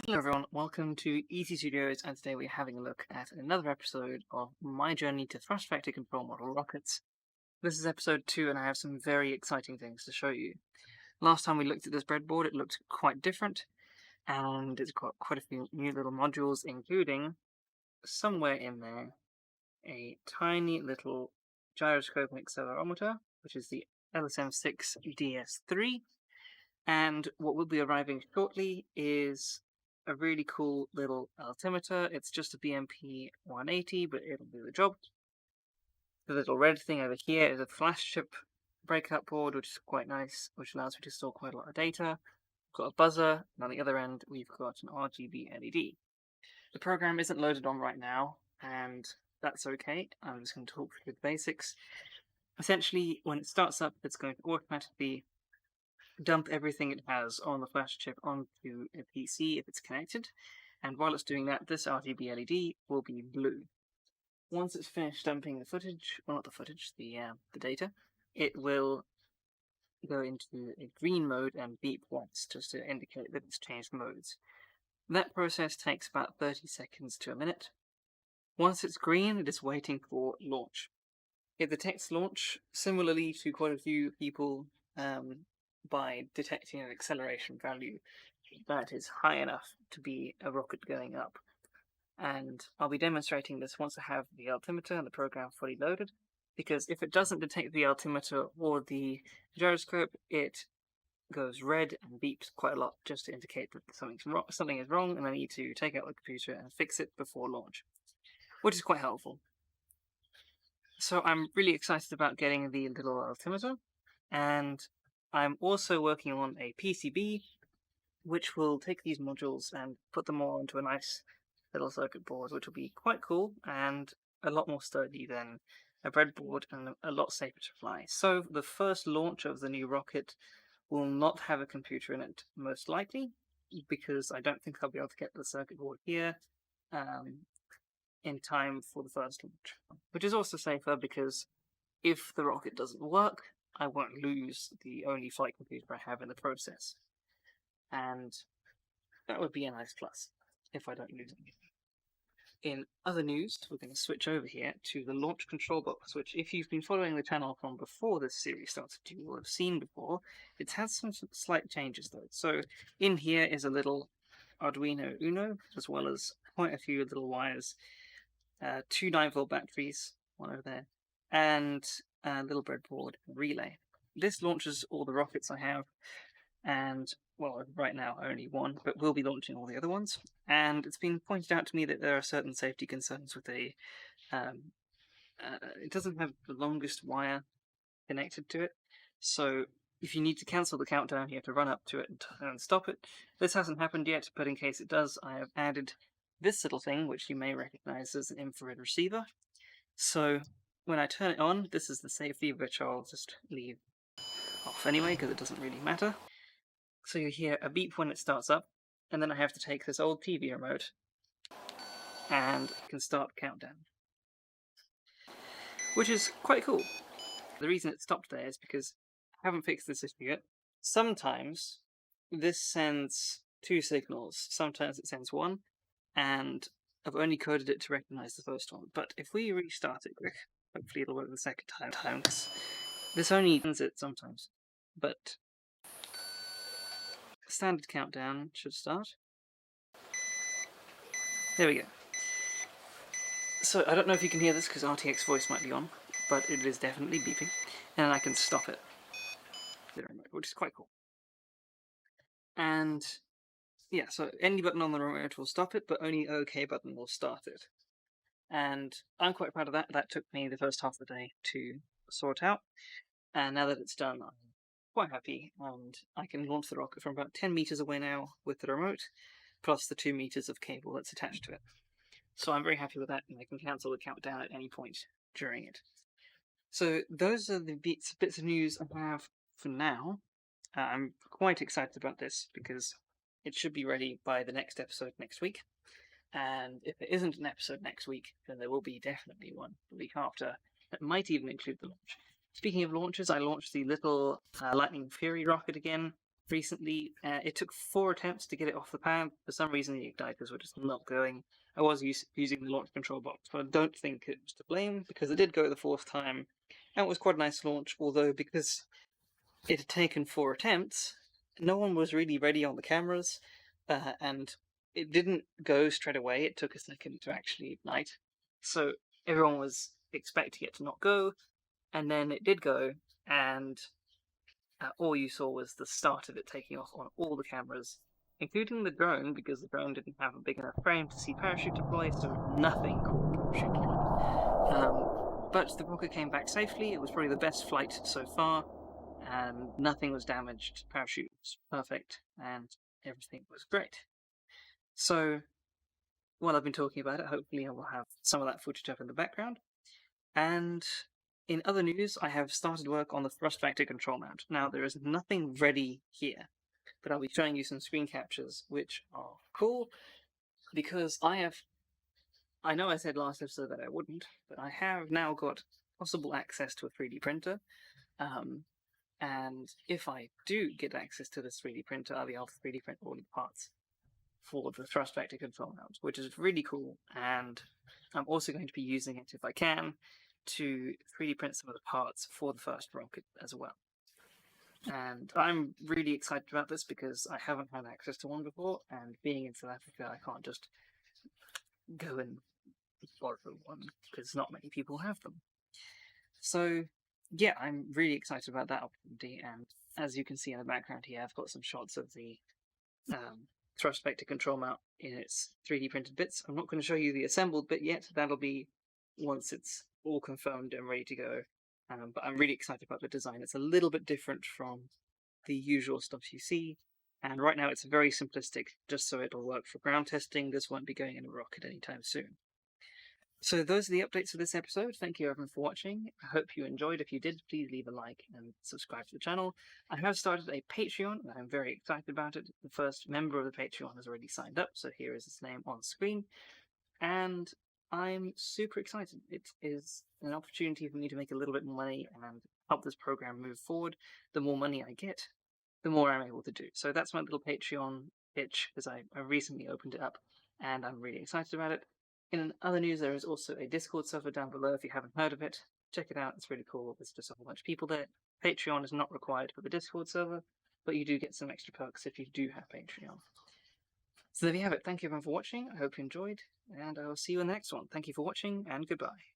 Hello everyone, welcome to Easy Studios, and today we're having a look at another episode of my journey to thrust vector control model rockets. This is episode 2 and I have some very exciting things to show you. Last time we looked at this breadboard it looked quite different, and it's got quite a few new little modules, including, somewhere in there, a tiny little gyroscope and accelerometer, which is the LSM6 DS3, and what will be arriving shortly is a really cool little altimeter. It's just a BMP 180, but it'll do the job. The little red thing over here is a flash chip breakout board, which is quite nice, which allows me to store quite a lot of data. We've got a buzzer, and on the other end we've got an RGB LED. The program isn't loaded on right now, and that's okay. I'm just going to talk through the basics. Essentially, when it starts up, it's going to automatically dump everything it has on the flash chip onto a PC if it's connected, and while it's doing that, this RGB LED will be blue. Once it's finished dumping the footage, well, not the footage, the data, it will go into a green mode and beep once just to indicate that it's changed modes. That process takes about 30 seconds to a minute. Once it's green, it is waiting for launch. It detects launch similarly to quite a few people by detecting an acceleration value that is high enough to be a rocket going up. And I'll be demonstrating this once I have the altimeter and the program fully loaded, because if it doesn't detect the altimeter or the gyroscope, it goes red and beeps quite a lot just to indicate that something is wrong and I need to take out the computer and fix it before launch, which is quite helpful. So I'm really excited about getting the little altimeter, and I'm also working on a PCB which will take these modules and put them all into a nice little circuit board, which will be quite cool and a lot more sturdy than a breadboard and a lot safer to fly. So the first launch of the new rocket will not have a computer in it, most likely, because I don't think I'll be able to get the circuit board here in time for the first launch, which is also safer because if the rocket doesn't work, I won't lose the only flight computer I have in the process, and that would be a nice plus if I don't lose anything. In other news, we're going to switch over here to the launch control box, which if you've been following the channel from before this series started, you will have seen before. It's had some slight changes though. So in here is a little Arduino Uno, as well as quite a few little wires, 2 9-volt batteries, one over there, and a little breadboard relay. This launches all the rockets I have, and, well, right now only one, but we'll be launching all the other ones. And it's been pointed out to me that there are certain safety concerns with it doesn't have the longest wire connected to it, so if you need to cancel the countdown, you have to run up to it and stop it. This hasn't happened yet, but in case it does, I have added this little thing, which you may recognize as an infrared receiver. So when I turn it on, this is the safety, which I'll just leave off anyway, because it doesn't really matter. So you hear a beep when it starts up, and then I have to take this old TV remote and I can start the countdown, which is quite cool. The reason it stopped there is because I haven't fixed this issue yet. Sometimes this sends 2 signals, sometimes it sends 1, and I've only coded it to recognize the first one. But if we restart it quick, hopefully it'll work the second time. This only sends it sometimes, but standard countdown should start. There we go. So I don't know if you can hear this because RTX voice might be on, but it is definitely beeping, and I can stop it, which is quite cool. And yeah, so any button on the remote will stop it, but only OK button will start it. And I'm quite proud of that. That took me the first half of the day to sort out, and now that it's done, I'm quite happy, and I can launch the rocket from about 10 meters away now with the remote, plus the 2 meters of cable that's attached to it. So I'm very happy with that, and I can cancel the countdown at any point during it. So those are the bits of news I have for now. I'm quite excited about this because it should be ready by the next episode next week. And if there isn't an episode next week, then there will be definitely one the week after that might even include the launch. Speaking of launches, I launched the little Lightning Fury rocket again. recently. It took 4 attempts to get it off the pad. For some reason, the igniters were just not going. I was using the launch control box, but I don't think it was to blame because it did go the 4th time, and it was quite a nice launch. Although because it had taken 4 attempts, no one was really ready on the cameras, and it didn't go straight away. It took a second to actually ignite, so everyone was expecting it to not go, and then it did go, and all you saw was the start of it taking off on all the cameras, including the drone, because the drone didn't have a big enough frame to see parachute deploy, so nothing caught parachute deploy. But the rocket came back safely. It was probably the best flight so far, and nothing was damaged. Parachute was perfect, and everything was great. So, while I've been talking about it, hopefully I will have some of that footage up in the background. And in other news, I have started work on the thrust vector control mount. Now, there is nothing ready here, but I'll be showing you some screen captures, which are cool, because I know I said last episode that I wouldn't, but I have now got possible access to a 3D printer, and if I do get access to this 3D printer, I'll be able to 3D print all the parts for the thrust vector control mount, which is really cool, and I'm also going to be using it, if I can, to 3D print some of the parts for the first rocket as well. And I'm really excited about this because I haven't had access to one before, and being in South Africa, I can't just go and borrow one because not many people have them. So yeah, I'm really excited about that opportunity, and as you can see in the background here, I've got some shots of the thrust vector control mount in its 3D printed bits. I'm not going to show you the assembled bit yet, that'll be once it's all confirmed and ready to go. But I'm really excited about the design. It's a little bit different from the usual stuff you see, and right now it's very simplistic, just so it'll work for ground testing. This won't be going in a rocket anytime soon. So those are the updates for this episode. Thank you everyone for watching. I hope you enjoyed. If you did, please leave a like and subscribe to the channel. I have started a Patreon, and I'm very excited about it. The first member of the Patreon has already signed up, so here is his name on screen. And I'm super excited. It is an opportunity for me to make a little bit more money and help this program move forward. The more money I get, the more I'm able to do. So that's my little Patreon pitch, because I recently opened it up, and I'm really excited about it. In other news, there is also a Discord server down below if you haven't heard of it. Check it out, it's really cool. There's just a whole bunch of people there. Patreon is not required for the Discord server, but you do get some extra perks if you do have Patreon. So there you have it. Thank you everyone for watching. I hope you enjoyed, and I will see you in the next one. Thank you for watching, and goodbye.